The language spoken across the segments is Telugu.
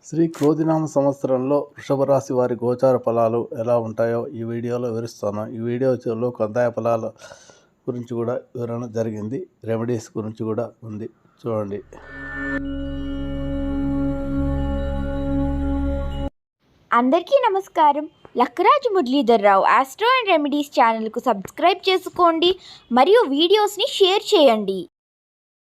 శ్రీ క్రోధినామ సంవత్సరంలో వృషభ రాశి వారి గోచార ఫలాలు ఎలా ఉంటాయో ఈ వీడియోలో వివరిస్తాను. ఈ వీడియోలో కందాయ ఫలాల గురించి కూడా వివరణ జరిగింది. రెమెడీస్ గురించి కూడా ఉంది, చూడండి. అందరికీ నమస్కారం. Lakkaraju Muralidhar Rao astro and remedies ఛానల్కు సబ్స్క్రైబ్ చేసుకోండి మరియు వీడియోస్ని షేర్ చేయండి.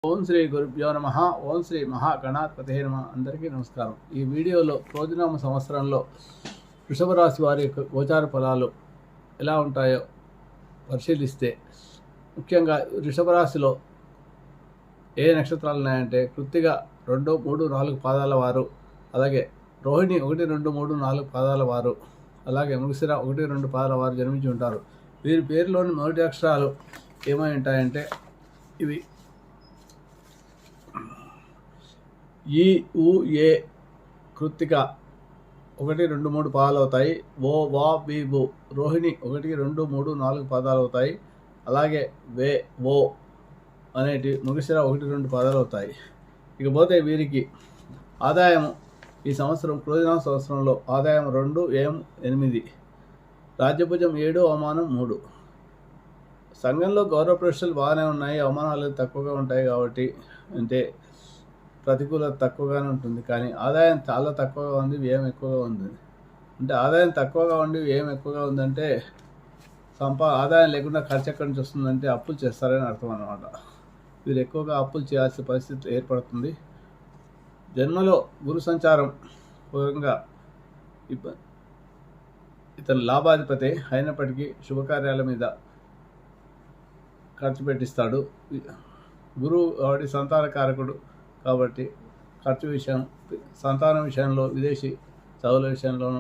ఓం శ్రీ గురుభ్యో నమః. ఓం శ్రీ మహాగణాధిపతే నమః. అందరికీ నమస్కారం. ఈ వీడియోలో క్రోధినామ సంవత్సరంలో వృషభ రాశి వారి యొక్క గోచార ఫలాలు ఎలా ఉంటాయో పరిశీలిస్తే, ముఖ్యంగా వృషభ రాశిలో ఏ నక్షత్రాలు ఉన్నాయంటే కృత్తిక 2, 3, 4 పాదాల వారు, అలాగే రోహిణి 1, 2, 3, 4 పాదాల వారు, అలాగే మృగశిర 1, 2 పాదాల వారు జన్మించి ఉంటారు. వీరి పేరులోని మొదటి అక్షరాలు ఏమై ఉంటాయంటే ఇవి ఈ, ఊ, ఏ. కృత్తిక 1, 2, 3 పాదాలు అవుతాయి. ఓ, వా, బి, బు. రోహిణి 1, 2, 3, 4 పాదాలు అవుతాయి. అలాగే వే, ఓ అనేటి మృగశిర 1, 2 పాదాలు అవుతాయి. ఇకపోతే వీరికి ఆదాయం ఈ సంవత్సరం క్రోధినామ సంవత్సరంలో ఆదాయం 2, 8, రాజ్యభుజం 7, అవమానం 3. సంఘంలో గౌరవ ప్రశ్నలు బాగానే ఉన్నాయి, అవమానాలు తక్కువగా ఉంటాయి. కాబట్టి అంటే ప్రతికూలత తక్కువగానే ఉంటుంది, కానీ ఆదాయం చాలా తక్కువగా ఉంది, వ్యయం ఎక్కువగా ఉంది. అంటే ఆదాయం తక్కువగా ఉండి వ్యయం ఎక్కువగా ఉందంటే ఆదాయం లేకుండా ఖర్చు ఎక్కడి నుంచి వస్తుందంటే అప్పులు చేస్తారని అర్థం అన్నమాట. వీరు ఎక్కువగా అప్పులు చేయాల్సిన పరిస్థితి ఏర్పడుతుంది. జన్మలో గురు సంచారం పూర్వంగా ఇతను లాభాధిపతి అయినప్పటికీ శుభకార్యాల మీద ఖర్చు పెట్టిస్తాడు. గురువు వాడి సంతానకారకుడు కాబట్టి ఖర్చు విషయం, సంతానం విషయంలో, విదేశీ చదువుల విషయంలోనూ,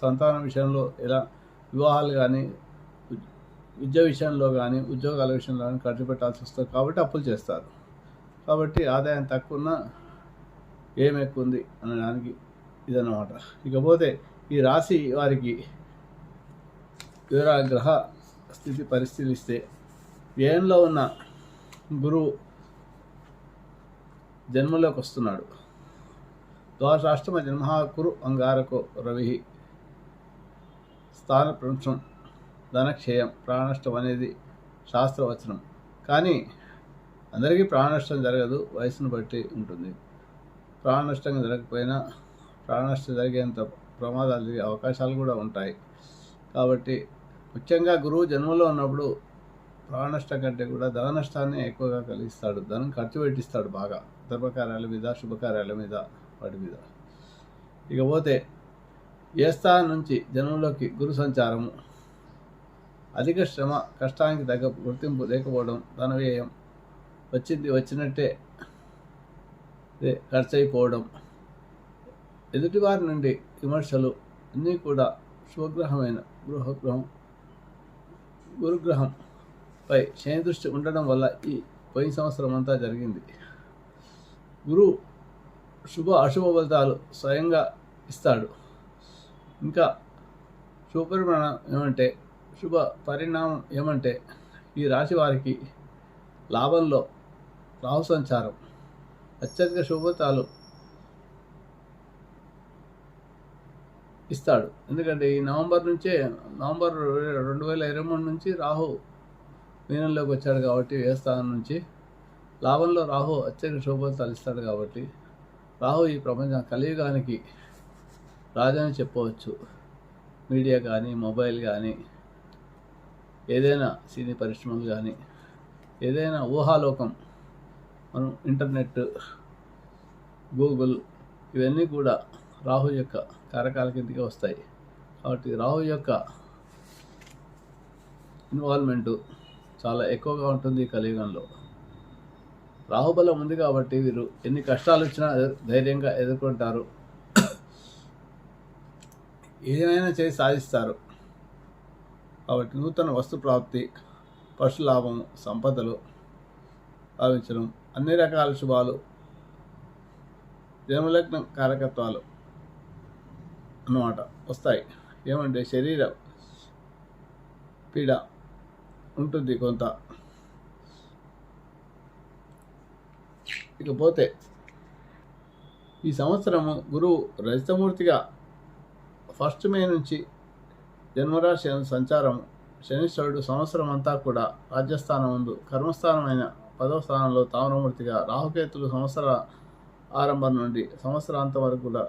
సంతానం విషయంలో, ఇలా వివాహాలు కానీ, విద్య విషయంలో కానీ, ఉద్యోగాల విషయంలో కానీ ఖర్చు పెట్టాల్సి వస్తుంది. కాబట్టి అప్పులు చేస్తారు. కాబట్టి ఆదాయం తక్కువ ఉన్నా ఏం ఎక్కువ ఉంది అనడానికి ఇదన్నమాట. ఇకపోతే ఈ రాశి వారికి వివరాల గ్రహ స్థితి పరిశీలిస్తే, వ్యయంలో ఉన్న గురువు జన్మలోకి వస్తున్నాడు. ద్వాదశాష్టమ జన్మ కురు అంగారకో రవి. స్థానభ్రంశం, ధనక్షయం, ప్రాణనష్టం అనేది శాస్త్రవచనం. కానీ అందరికీ ప్రాణనష్టం జరగదు, వయసును బట్టి ఉంటుంది. ప్రాణనష్టంగా జరగకపోయినా ప్రాణనష్టం జరిగేంత ప్రమాదాలు జరిగే అవకాశాలు కూడా ఉంటాయి. కాబట్టి ముఖ్యంగా గురువు జన్మలో ఉన్నప్పుడు ప్రాణనష్టం కంటే కూడా ధన నష్టాన్ని ఎక్కువగా కలిగిస్తాడు. ధనం ఖర్చు పెట్టిస్తాడు బాగా, ధర్మకార్యాల మీద, శుభకార్యాల మీద, వాటి మీద. ఇకపోతే ఏ స్థానం నుంచి జన్మలోకి గురు సంచారము, అధిక శ్రమ, కష్టానికి తగ్గ గుర్తింపు లేకపోవడం, ధన వ్యయం, వచ్చింది వచ్చినట్టే ఖర్చు అయిపోవడం, ఎదుటివారి నుండి విమర్శలు, అన్నీ కూడా శుభగ్రహమైన గురుగ్రహం పై శని దృష్టి ఉండడం వల్ల ఈ పోయిన సంవత్సరం అంతా జరిగింది. గురువు శుభ అశుభ ఫలితాలు స్వయంగా ఇస్తాడు. ఇంకా శుభ పరిణామం ఏమంటే ఈ రాశి వారికి లాభంలో రాహు సంచారం అత్యధిక శుభఫలితాలు ఇస్తాడు. ఎందుకంటే ఈ నవంబర్ 2023 నుంచి రాహు మీనంలోకి వచ్చాడు. కాబట్టి ఏ స్థానం నుంచి లాభంలో రాహు అత్యధిక శుభఫలితాలు ఇస్తాడు. కాబట్టి రాహు ఈ ప్రపంచం కలియుగానికి రాజని చెప్పవచ్చు. మీడియా కానీ, మొబైల్ కానీ, ఏదైనా సినీ పరిశ్రమలు కానీ, ఏదైనా ఊహాలోకం, మనం ఇంటర్నెట్, గూగుల్, ఇవన్నీ కూడా రాహు యొక్క కారకాల కిందకే వస్తాయి. కాబట్టి రాహు యొక్క ఇన్వాల్వ్మెంటు చాలా ఎక్కువగా ఉంటుంది ఈ కలియుగంలో. రాహుబలం ఉంది కాబట్టి వీరు ఎన్ని కష్టాలు వచ్చినా ధైర్యంగా ఎదుర్కొంటారు, ఏదైనా చేసి సాధిస్తారు. కాబట్టి నూతన వస్తు ప్రాప్తి, పశు లాభము, సంపదలు భావించడం, అన్ని రకాల శుభాలు, జన్మలగ్నం కారకత్వాలు అన్నమాట వస్తాయి. ఏమంటే శరీర పీడ ఉంటుంది కొంత. ఇకపోతే ఈ సంవత్సరము గురువు రజితమూర్తిగా 1 మే నుంచి జన్మరాశి సంచారం. శనీశ్వరుడు సంవత్సరం అంతా కూడా రాజ్యస్థానం ముందు కర్మస్థానమైన 10వ స్థానంలో తామ్రమూర్తిగా, రాహుకేతులు సంవత్సర ఆరంభం నుండి సంవత్సరాంతం వరకు కూడా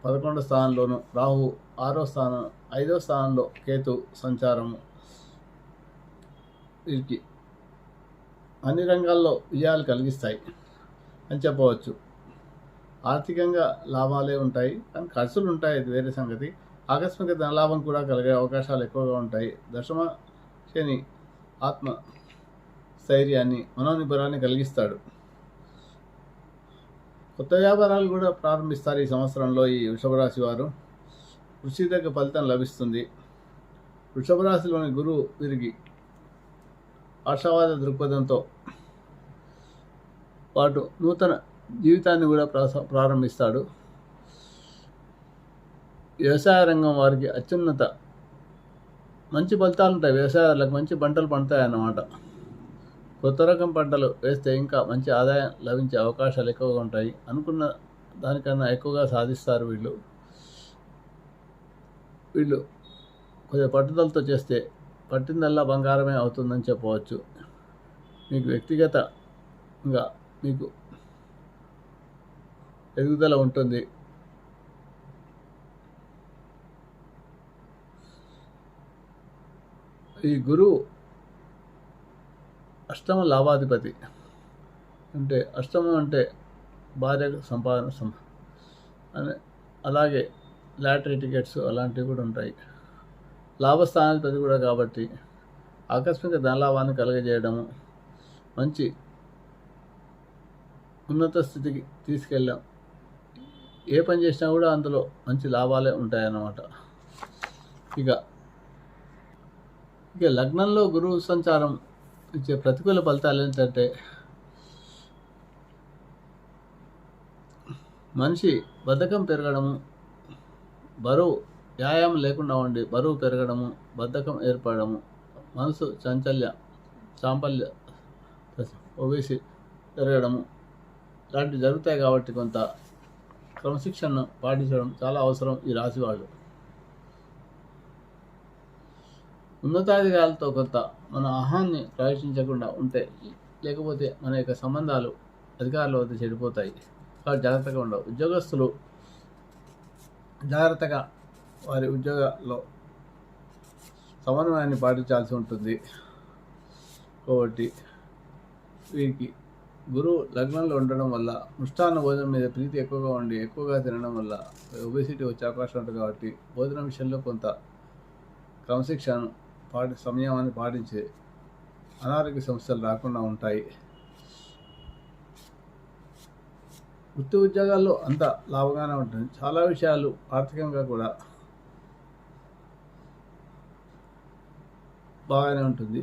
11వ స్థానంలోను, రాహు 6వ స్థానం 5వ స్థానంలో కేతు సంచారము వీరికి అన్ని రంగాల్లో విజయాలు కలిగిస్తాయి అని చెప్పవచ్చు. ఆర్థికంగా లాభాలే ఉంటాయి, కానీ ఖర్చులు ఉంటాయి, అది వేరే సంగతి. ఆకస్మిక ధనలాభం కూడా కలిగే అవకాశాలు ఎక్కువగా ఉంటాయి. దశమ శని ఆత్మ స్థైర్యాన్ని, మనోనిబ్బరాన్ని కలిగిస్తాడు. కొత్త వ్యాపారాలు కూడా ప్రారంభిస్తారు ఈ సంవత్సరంలో ఈ వృషభ రాశి వారు. కృషి తగ్గ ఫలితం లభిస్తుంది. వృషభ రాశిలోని గురువు వీరికి ఆశావాద దృక్పథంతో పాటు నూతన జీవితాన్ని కూడా ప్రారంభిస్తాడు. వ్యవసాయ రంగం వారికి అత్యున్నత మంచి ఫలితాలు ఉంటాయి. వ్యవసాయాలకు మంచి పంటలు పండుతాయి అన్నమాట. కొత్త రకం పంటలు వేస్తే ఇంకా మంచి ఆదాయం లభించే అవకాశాలు ఎక్కువగా ఉంటాయి. అనుకున్న దానికన్నా ఎక్కువగా సాధిస్తారు వీళ్ళు కొద్దిగా పట్టుదలతో చేస్తే పట్టిందల్లా బంగారమే అవుతుందని చెప్పవచ్చు. మీకు వ్యక్తిగతంగా మీకు ఎదుగుదల ఉంటుంది. ఈ గురువు అష్టమ లాభాధిపతి. అష్టమం అంటే భార్య సంపాదన అలాగే లాటరీ టికెట్స్ అలాంటివి కూడా ఉంటాయి. లాభస్థానాధిపతి కూడా కాబట్టి ఆకస్మిక ధనలాభాన్ని కలుగజేయడము, మంచి ఉన్నత స్థితికి తీసుకెళ్ళాం. ఏ పని చేసినా కూడా అందులో మంచి లాభాలే ఉంటాయన్నమాట. ఇక లగ్నంలో గురువు సంచారం ఇచ్చే ప్రతికూల ఫలితాలు ఏంటంటే, మనిషి బద్ధకం పెరగడము, బరువు వ్యాయామం లేకుండా ఉండి బరువు పెరగడము, బద్ధకం ఏర్పడము, మనసు చాంపల్య ఒబేసి పెరగడము లాంటివి జరుగుతాయి. కాబట్టి కొంత క్రమశిక్షణను పాటించడం చాలా అవసరం ఈ రాశి వాళ్ళు. ఉన్నతాధికారులతో కొంత మన ఆహాన్ని ప్రవేశించకుండా ఉంటే, లేకపోతే మన యొక్క సంబంధాలు అధికారుల వద్ద చెడిపోతాయి. కాబట్టి జాగ్రత్తగా ఉండవు. ఉద్యోగస్తులు జాగ్రత్తగా వారి ఉద్యోగాల్లో సమన్వయాన్ని పాటించాల్సి ఉంటుంది. కాబట్టి వీరికి గురువు లగ్నంలో ఉండడం వల్ల మిష్టాన్న భోజనం మీద ప్రీతి ఎక్కువగా ఉండి ఎక్కువగా తినడం వల్ల ఒబేసిటీ వచ్చే అవకాశం ఉంటుంది. కాబట్టి భోజనం విషయంలో కొంత క్రమశిక్షణను సంయమాన్ని పాటించి అనారోగ్య సమస్యలు రాకుండా ఉంటాయి. వృత్తి ఉద్యోగాల్లో అంత లాభంగానే ఉంటుంది. చాలా విషయాలు ఆర్థికంగా కూడా బాగానే ఉంటుంది.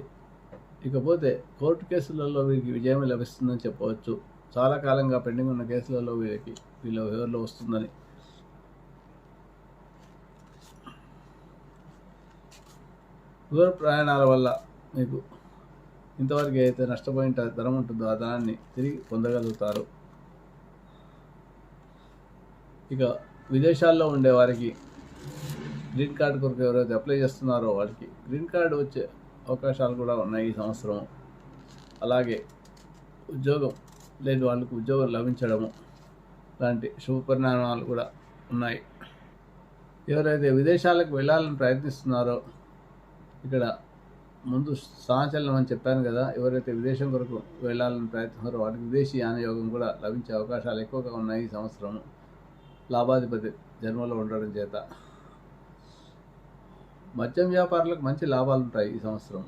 ఇకపోతే కోర్టు కేసులలో వీరికి విజయం లభిస్తుందని చెప్పవచ్చు. చాలా కాలంగా పెండింగ్ ఉన్న కేసులలో వీళ్ళ ఎవరిలో వస్తుందని. దూర ప్రయాణాల వల్ల మీకు ఇంతవరకు అయితే నష్టపోయిన ధనం ఉంటుందో ఆ ధనాన్ని తిరిగి పొందగలుగుతారు. ఇక విదేశాల్లో ఉండే వారికి గ్రీన్ కార్డు కొరకు ఎవరైతే అప్లై చేస్తున్నారో వారికి గ్రీన్ కార్డు వచ్చే అవకాశాలు కూడా ఉన్నాయి ఈ సంవత్సరం. అలాగే ఉద్యోగం లేని వాళ్ళకు ఉద్యోగం లభించడము లాంటి శుభ పరిణామాలు కూడా ఉన్నాయి. ఎవరైతే విదేశాలకు వెళ్ళాలని ప్రయత్నిస్తున్నారో, ఇక్కడ ముందు సాంచలనం అని చెప్పాను కదా, ఎవరైతే విదేశం కొరకు వెళ్ళాలని ప్రయత్నిస్తున్నారో వాటికి విదేశీ యానయోగం కూడా లభించే అవకాశాలు ఎక్కువగా ఉన్నాయి ఈ సంవత్సరం. లాభాధిపతి జన్మలో ఉండడం చేత మద్యం వ్యాపారులకు మంచి లాభాలు ఉంటాయి ఈ సంవత్సరం.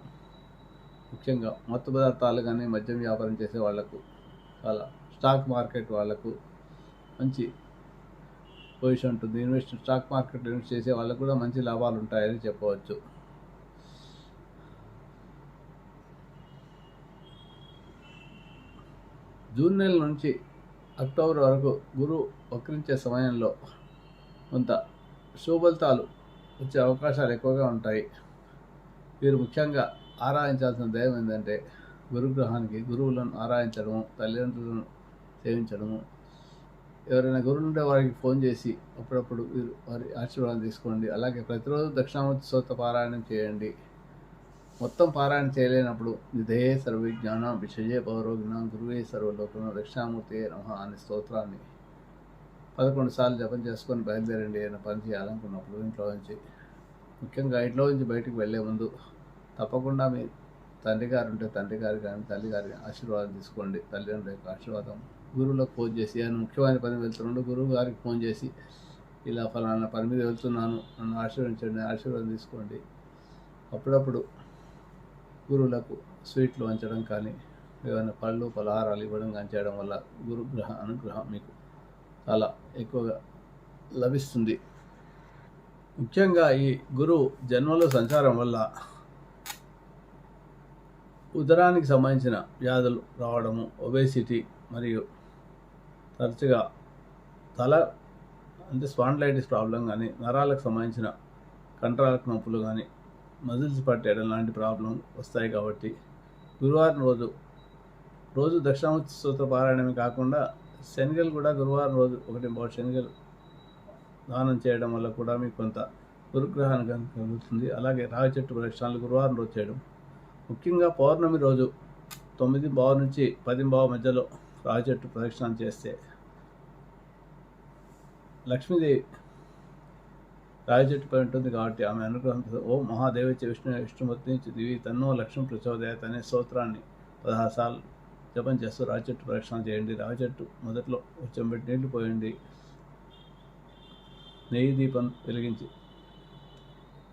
ముఖ్యంగా మత్తు పదార్థాలు కానీ మద్యం వ్యాపారం చేసే వాళ్లకు, చాలా స్టాక్ మార్కెట్ వాళ్లకు మంచి పొజిషన్ ఉంటుంది. స్టాక్ మార్కెట్ ఇన్వెస్ట్ చేసే వాళ్ళకు కూడా మంచి లాభాలు ఉంటాయని చెప్పవచ్చు. జూన్ నెల నుంచి అక్టోబర్ వరకు గురువు వక్రించే సమయంలో కొంత శుభఫలితాలు వచ్చే అవకాశాలు ఎక్కువగా ఉంటాయి. వీరు ముఖ్యంగా ఆరాధించాల్సిన దైవం ఏంటంటే గురుగ్రహానికి గురువులను ఆరాధించడము, తల్లిదండ్రులను సేవించడము, ఎవరైనా గురువులు ఉండే వారికి ఫోన్ చేసి అప్పుడప్పుడు మీరు వారి ఆశీర్వాదం తీసుకోండి. అలాగే ప్రతిరోజు దక్షిణామూర్తి స్తోత్ర పారాయణం చేయండి. మొత్తం పారాయణ చేయలేనప్పుడు నిధయే సర్వవిజ్ఞానం విషయే పౌరోజ్ఞానం గురువే సర్వలోకం దక్షిణామూర్తి నమః అనే స్తోత్రాన్ని 11 సార్లు జపం చేసుకొని బయలుదేరండి. ఏదైనా పని చేయాలనుకున్నప్పుడు ఇంట్లో నుంచి, ముఖ్యంగా ఇంట్లో నుంచి బయటికి వెళ్ళే ముందు తప్పకుండా మీ తండ్రి గారు ఉంటే తండ్రి గారి కానీ తల్లి గారి ఆశీర్వాదం తీసుకోండి. తల్లిదండ్రుల యొక్క ఆశీర్వాదం. గురువులకు ఫోన్ చేసి ఆయన ముఖ్యమైన పని వెళ్తున్నాడు, గురువు గారికి ఫోన్ చేసి ఇలా ఫలానా పని మీద వెళ్తున్నాను, నన్ను ఆశీర్వదించండి, ఆశీర్వాదం తీసుకోండి. అప్పుడప్పుడు గురువులకు స్వీట్లు వంచడం కానీ ఏమైనా పళ్ళు పలహారాలు ఇవ్వడం కానీ చేయడం వల్ల గురుగ్రహ అనుగ్రహం మీకు చాలా ఎక్కువగా లభిస్తుంది. ముఖ్యంగా ఈ గురువు జన్మలో సంచారం వల్ల ఉదరానికి సంబంధించిన వ్యాధులు రావడము, ఒబేసిటీ, మరియు తరచుగా తల అంటే స్పాండిలైటిస్ ప్రాబ్లం కానీ, నరాలకు సంబంధించిన కండరాలకు నొప్పులు కానీ, మజిల్స్ పట్టేయడం లాంటి ప్రాబ్లం వస్తాయి. కాబట్టి గురువారం రోజు దక్షిణామూర్తి స్తోత్ర పారాయణమే కాకుండా శనగలు కూడా గురువారం రోజు 1 శనగలు దానం చేయడం వల్ల కూడా మీకు కొంత గురుగ్రహాన్ని కలుగుతుంది. అలాగే రావి చెట్టు ప్రదక్షిణాలు గురువారం రోజు చేయడం, ముఖ్యంగా పౌర్ణమి రోజు 9:15 నుంచి 10:15 మధ్యలో రావి చెట్టు ప్రదక్షిణాలు చేస్తే లక్ష్మీదేవి రావి చెట్టుపై ఉంటుంది కాబట్టి ఆమె అనుగ్రహంతో ఓం మహాదేవచ విష్ణుమూర్తి నుంచి దివి తన్నో లక్ష్మీ ప్రచోదయాత్ అనే స్తోత్రాన్ని 16 సార్లు జపం చేస్తూ రావి చెట్టు ప్రదక్షిణ చేయండి. రావి చెట్టు మొదట్లో చెంబెట్టి నీళ్లు పోయండి, నెయ్యి దీపం వెలిగించి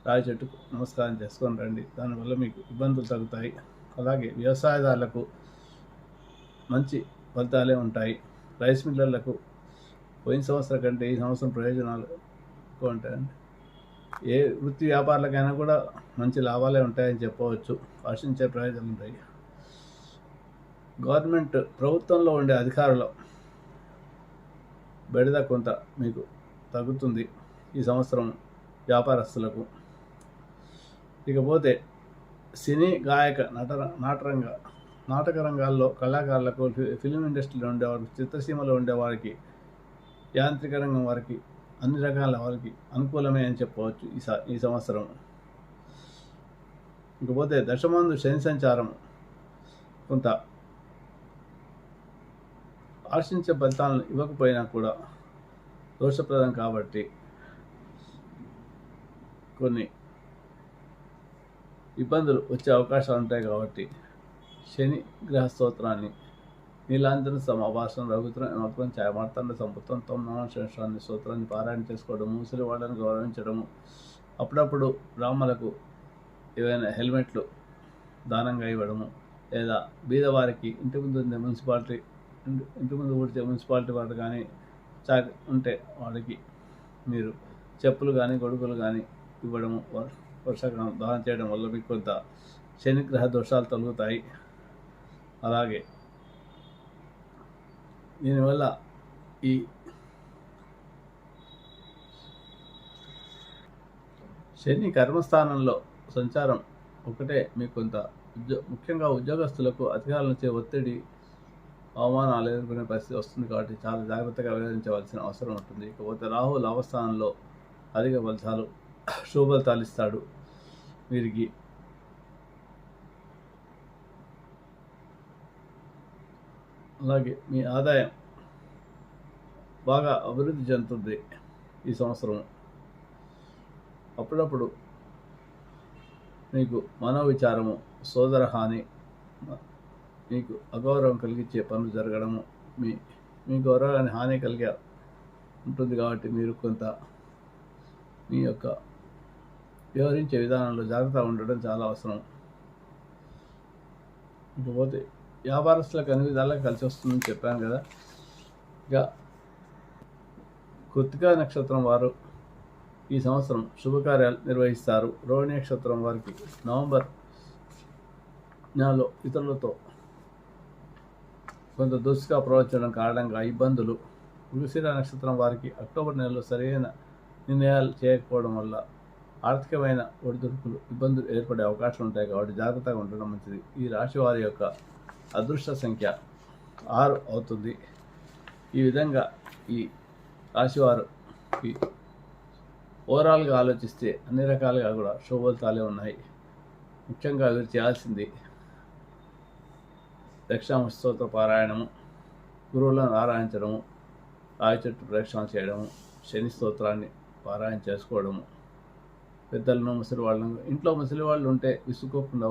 రావి చెట్టుకు నమస్కారం చేసుకొని రండి. దానివల్ల మీకు ఇబ్బందులు తగ్గుతాయి. అలాగే వ్యవసాయదారులకు మంచి ఫలితాలే ఉంటాయి. రైస్ మిల్లర్లకు పోయిన సంవత్సరం కంటే ఈ సంవత్సరం ప్రయోజనాలు ఎక్కువ ఉంటాయండి. ఏ వృత్తి వ్యాపారాలకైనా కూడా మంచి లాభాలే ఉంటాయని చెప్పవచ్చు. ఆశించే ప్రయోజనాలు ఉంటాయి. గవర్నమెంట్ ప్రభుత్వంలో ఉండే అధికారుల బెడద కొంత మీకు తగ్గుతుంది ఈ సంవత్సరం వ్యాపారస్తులకు. ఇకపోతే సినీ, గాయక, నాటక రంగాల్లో కళాకారులకు, ఫిలిం ఇండస్ట్రీలో ఉండేవారికి, చిత్రసీమలో ఉండేవారికి, యాంత్రిక రంగం వారికి, అన్ని రకాల వారికి అనుకూలమే అని చెప్పవచ్చు ఈ సంవత్సరం. ఇకపోతే దశమందు శని సంచారం కొంత ఆశించే ఫలితాలను ఇవ్వకపోయినా కూడా దోషప్రదం కాబట్టి కొన్ని ఇబ్బందులు వచ్చే అవకాశాలు ఉంటాయి. కాబట్టి శని గ్రహ స్తోత్రాన్ని నీలాంజన సమాభాసం రఘుత్రం నమత్వం ఛాయమార్తాండ సంపుత్వం తొమ్ నమశేషాన్ని స్తోత్రాన్ని పారాయణ చేసుకోవడం, ముసలి వాళ్ళని గౌరవించడము, అప్పుడప్పుడు బ్రాహ్మణులకు ఏవైనా హెల్మెట్లు దానంగా ఇవ్వడము, లేదా బీదవారికి ఇంటి ముందు ఊడితే మున్సిపాలిటీ వారు కానీ ఉంటే వారికి మీరు చెప్పులు కానీ గొడుగులు కానీ ఇవ్వడము, వర్షాకాలం దానం చేయడం వల్ల మీకు కొంత శనిగ్రహ దోషాలు తొలగుతాయి. అలాగే దీనివల్ల ఈ శని కర్మస్థానంలో సంచారం ఒకటే మీకు కొంత ముఖ్యంగా ఉద్యోగస్తులకు అధికారుల నుంచి ఒత్తిడి, అవమానాలు ఎదుర్కొనే పరిస్థితి వస్తుంది. కాబట్టి చాలా జాగ్రత్తగా వ్యవహరించవలసిన అవసరం ఉంటుంది. ఇకపోతే రాహు లాభస్థానంలో అధిక ఫలితాలు, శుభ ఫలితాలు ఇస్తాడు వీరికి. అలాగే మీ ఆదాయం బాగా అభివృద్ధి చెందుతుంది ఈ సంవత్సరం. అప్పుడప్పుడు మీకు మనోవిచారము, సోదర హాని, మీకు అగౌరవం కలిగించే పనులు జరగడము, మీ గౌరవాన్ని హాని కలిగే ఉంటుంది. కాబట్టి మీరు కొంత మీ యొక్క వ్యవహరించే విధానంలో జాగ్రత్తగా ఉండడం చాలా అవసరం. ఇకపోతే వ్యాపారస్తులకు అన్ని విధాలుగా కలిసి వస్తుందని చెప్పాను కదా. ఇక కృత్తికా నక్షత్రం వారు ఈ సంవత్సరం శుభకార్యాలు నిర్వహిస్తారు. రోహిణి నక్షత్రం వారికి నవంబర్ నెలలో ఇతరులతో కొంత దుస్తుగా ప్రవర్తించడం కారణంగా ఇబ్బందులు. మృగశిర నక్షత్రం వారికి అక్టోబర్ నెలలో సరైన నిర్ణయాలు చేయకపోవడం వల్ల ఆర్థికమైన ఒడిదుడుకులు, ఇబ్బందులు ఏర్పడే అవకాశం ఉంటాయి. కాబట్టి జాగ్రత్తగా ఉండడం మంచిది. ఈ రాశి వారి యొక్క అదృష్ట సంఖ్య 6 అవుతుంది. ఈ విధంగా ఈ రాశివారికి ఓవరాల్గా ఆలోచిస్తే అన్ని రకాలుగా కూడా శుభఫలితాలే ఉన్నాయి. ముఖ్యంగా వీరు చేయాల్సింది దక్షిణామూర్తి స్తోత్ర పారాయణము, గురువులను ఆరాధించడము, రావి చెట్టు ప్రదక్షిణ చేయడము, శని స్తోత్రాన్ని పారాయణ చేసుకోవడము, పెద్దలను ముసలి వాళ్ళను ఇంట్లో ముసలి వాళ్ళు ఉంటే విసుక్కోకుండా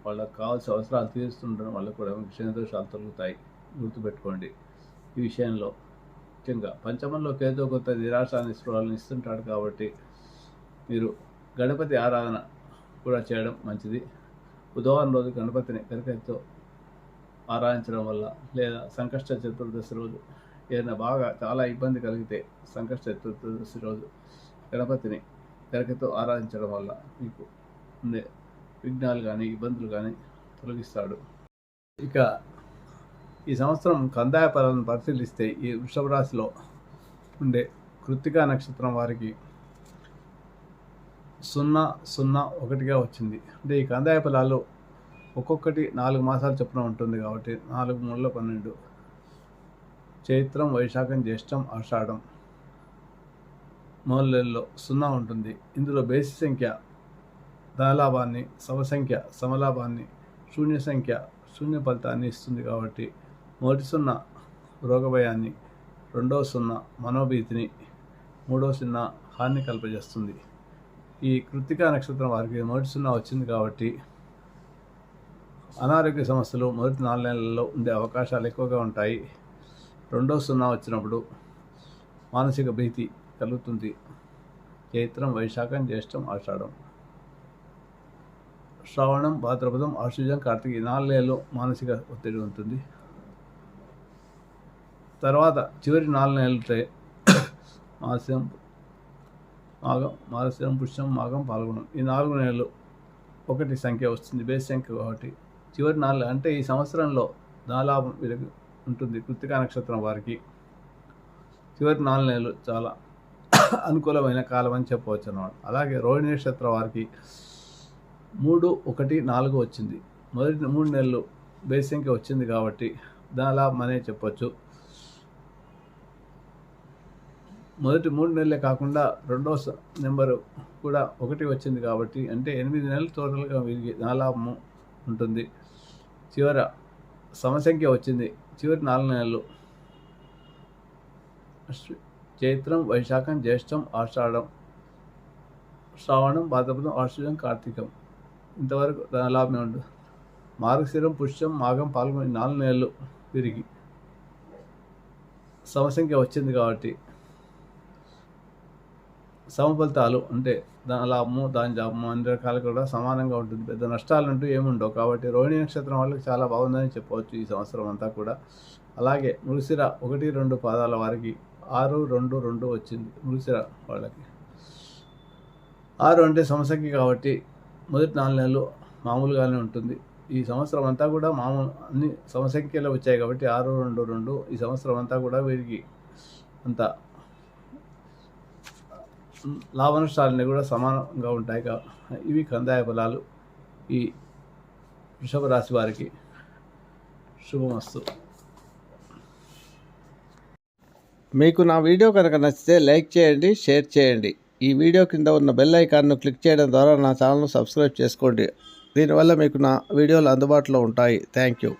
వాళ్ళకు కావాల్సిన అవసరాలు తీరుస్తుండడం వల్ల కూడా శని దోషాలు తొలుగుతాయి. గుర్తుపెట్టుకోండి. ఈ విషయంలో ముఖ్యంగా పంచమంలో కేతో కొత్త నిరాశ నిస్పృహలను ఇస్తుంటాడు కాబట్టి మీరు గణపతి ఆరాధన కూడా చేయడం మంచిది. బుధవారం రోజు గణపతిని గణపతితో ఆరాధించడం వల్ల, లేదా సంకష్ట చతుర్దశి రోజు ఏదైనా బాగా చాలా ఇబ్బంది కలిగితే సంకష్ట చతుర్దశి రోజు గణపతిని గణపతితో ఆరాధించడం వల్ల మీకు ఉండే విఘ్నాలు కానీ ఇబ్బందులు కానీ తొలగిస్తాడు. ఇక ఈ సంవత్సరం కందాయ ఫలాలను పరిశీలిస్తే ఈ వృషభ రాశిలో ఉండే కృత్తికా నక్షత్రం వారికి 001గా వచ్చింది. అంటే ఈ కందాయ ఫలాలు ఒక్కొక్కటి 4 మాసాలు చొప్పున ఉంటుంది కాబట్టి 4 3 12 చైత్రం, వైశాఖం, జ్యేష్టం, ఆషాఢం మూలల్లో 0 ఉంటుంది. ఇందులో బేసి సంఖ్య ధనలాభాన్ని, సమసంఖ్య సమలాభాన్ని, శూన్య సంఖ్య శూన్య ఫలితాన్ని ఇస్తుంది కాబట్టి మొదటి 0 రోగభయాన్ని, రెండవ 0 మనోభీతిని, మూడవ 0 హాని కల్పజేస్తుంది. ఈ కృత్తికా నక్షత్రం వారికి మొదటి 0 వచ్చింది కాబట్టి అనారోగ్య సమస్యలు మొదటి 4 నెలల్లో ఉండే అవకాశాలు ఎక్కువగా ఉంటాయి. రెండవ 0 వచ్చినప్పుడు మానసిక భీతి కలుగుతుంది. చైత్రం, వైశాఖం, జ్యేష్టం, ఆషాఢం, శ్రావణం, భాద్రపదం, ఆశ్వయుజం, కార్తీక 4 నెలలు మానసిక ఒత్తిడి ఉంటుంది. తర్వాత చివరి 4 నెలలతో మార్గశిరం, పుష్యం, మాఘం, పాల్గొనం ఈ 4 నెలలు 1 సంఖ్య వస్తుంది, బేస్ సంఖ్య కాబట్టి చివరి 4 అంటే ఈ సంవత్సరంలో ధనలాభం ఉంటుంది. కృత్తికా నక్షత్రం వారికి చివరి 4 నెలలు చాలా అనుకూలమైన కాలం అని చెప్పవచ్చు అన్నమాట. అలాగే రోహిణి నక్షత్రం వారికి 3, 1, 4 వచ్చింది. మొదటి 3 నెలలు బేస్ సంఖ్య వచ్చింది కాబట్టి ధనలాభం అనే చెప్పొచ్చు. మొదటి 3 నెలలే కాకుండా రెండో నెంబరు కూడా 1 వచ్చింది కాబట్టి అంటే 8 నెలలు టోటల్గా వీరికి ధనలాభము ఉంటుంది. చివర సమసంఖ్య వచ్చింది. చివరి 4 నెలలు చైత్రం, వైశాఖం, జ్యేష్టం, ఆషాఢం, శ్రావణం, భాద్రపదం, ఆశ్వయుజం, కార్తీకం ఇంతవరకు ధనలాభమే ఉంటుంది. మార్గశిరం, పుష్యం, మాఘం, పాల్గొని 4 నెలలు వీరికి సమసంఖ్య వచ్చింది కాబట్టి సమఫలితాలు అంటే ధనలాభము, దాని జాభము అన్ని రకాలు కూడా సమానంగా ఉంటుంది. పెద్ద నష్టాలంటూ ఏముండవు కాబట్టి రోహిణి నక్షత్రం వాళ్ళకి చాలా బాగుందని చెప్పవచ్చు ఈ సంవత్సరం అంతా కూడా. అలాగే మృగశిర 1, 2 పాదాల వారికి 6, 2, 2 వచ్చింది. మృగశిర వాళ్ళకి 6 అంటే సమసంఖ్య కాబట్టి మొదటి 4 నెలలు మామూలుగానే ఉంటుంది. ఈ సంవత్సరం అంతా కూడా మామూలు అన్ని సమసంఖ్యలో వచ్చాయి కాబట్టి 6, 2, 2 ఈ సంవత్సరం అంతా కూడా వీరికి అంత లాభ నష్టాలన్నీ కూడా సమానంగా ఉంటాయి. ఇవి కందాయ ఫలాలు. ఈ వృషభ రాశి వారికి శుభమస్తు. మీకు నా వీడియో కనుక నచ్చితే లైక్ చేయండి, షేర్ చేయండి. ఈ వీడియో కింద ఉన్న బెల్ ఐకాన్ను క్లిక్ చేయడం ద్వారా నా ఛానల్ను సబ్స్క్రైబ్ చేసుకోండి. దీనివల్ల మీకు నా వీడియోలు అందుబాటులో ఉంటాయి. Thank you.